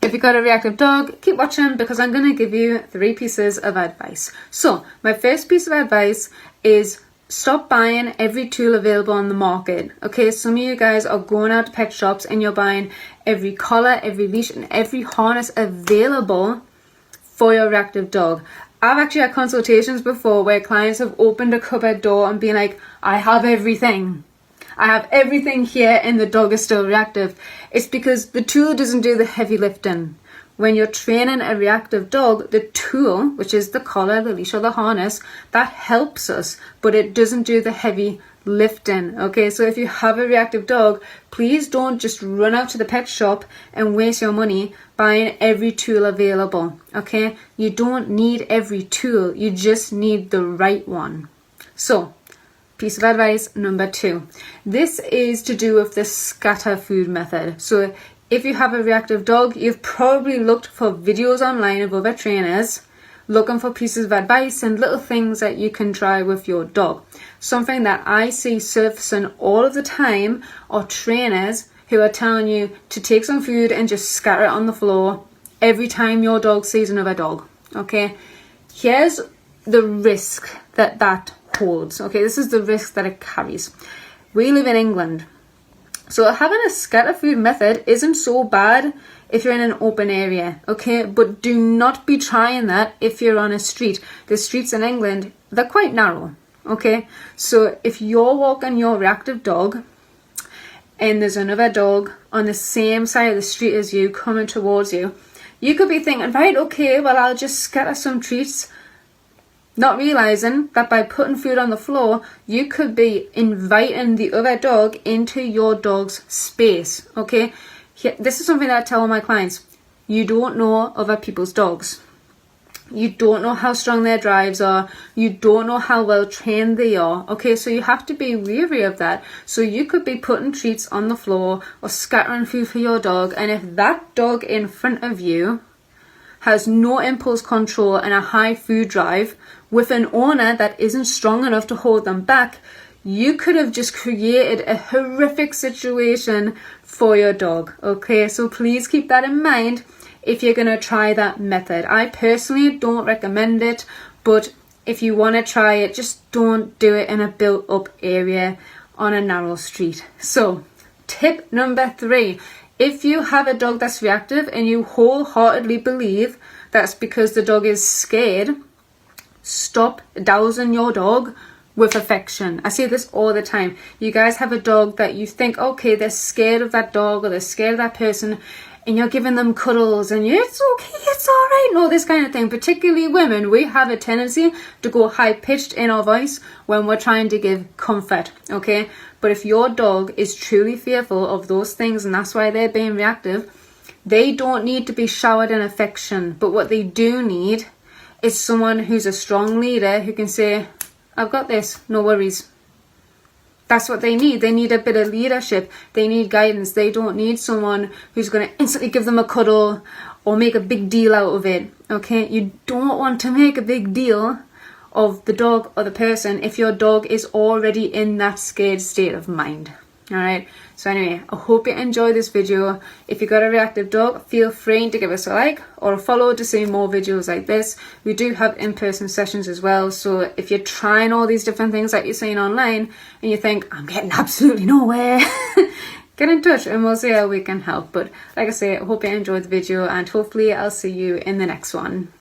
if you've got a reactive dog, keep watching because I'm going to give you 3 pieces of advice. So my first piece of advice is stop buying every tool available on the market. Okay, some of you guys are going out to pet shops and you're buying every collar, every leash and every harness available for your reactive dog. I've actually had consultations before where clients have opened a cupboard door and been like, I have everything. I have everything here and the dog is still reactive. It's because the tool doesn't do the heavy lifting. When you're training a reactive dog, the tool, which is the collar, the leash or the harness, that helps us, but it doesn't do the heavy lifting. Okay, so if you have a reactive dog, please don't just run out to the pet shop and waste your money buying every tool available. Okay, you don't need every tool, you just need the right one. So, piece of advice number 2. This is to do with the scatter food method. So if you have a reactive dog, you've probably looked for videos online of other trainers looking for pieces of advice and little things that you can try with your dog. Something that I see surfacing all of the time are trainers who are telling you to take some food and just scatter it on the floor every time your dog sees another dog. Okay, here's the risk that holds. Okay, this is the risk that it carries. We live in England, so having a scatter food method isn't so bad if you're in an open area, okay, but do not be trying that if you're on a street. The streets in England, they're quite narrow. Okay, so if you're walking your reactive dog and there's another dog on the same side of the street as you coming towards you, you could be thinking, right, okay, well, I'll just scatter some treats, not realizing that by putting food on the floor, you could be inviting the other dog into your dog's space. Okay, this is something that I tell all my clients. You don't know other people's dogs. You don't know how strong their drives are. You don't know how well trained they are. Okay, so you have to be wary of that. So you could be putting treats on the floor or scattering food for your dog, and if that dog in front of you has no impulse control and a high food drive with an owner that isn't strong enough to hold them back, you could have just created a horrific situation for your dog. Okay, so please keep that in mind if you're going to try that method. I personally don't recommend it, but if you want to try it, just don't do it in a built up area on a narrow street. So tip number 3, if you have a dog that's reactive and you wholeheartedly believe that's because the dog is scared, stop dousing your dog with affection. I say this all the time. You guys have a dog that you think, okay, they're scared of that dog or they're scared of that person, and you're giving them cuddles and it's okay, it's all right, no, this kind of thing. Particularly women, we have a tendency to go high pitched in our voice when we're trying to give comfort. Okay, but if your dog is truly fearful of those things and that's why they're being reactive, they don't need to be showered in affection. But what they do need is someone who's a strong leader who can say, I've got this, no worries. That's what they need. They need a bit of leadership. They need guidance. They don't need someone who's going to instantly give them a cuddle or make a big deal out of it. Okay, you don't want to make a big deal of the dog or the person if your dog is already in that scared state of mind. Alright, so anyway, I hope you enjoyed this video. If you got a reactive dog, feel free to give us a like or a follow to see more videos like this. We do have in-person sessions as well, so if you're trying all these different things that you're seeing online and you think, I'm getting absolutely nowhere, get in touch and we'll see how we can help. But like I say, I hope you enjoyed the video and hopefully I'll see you in the next one.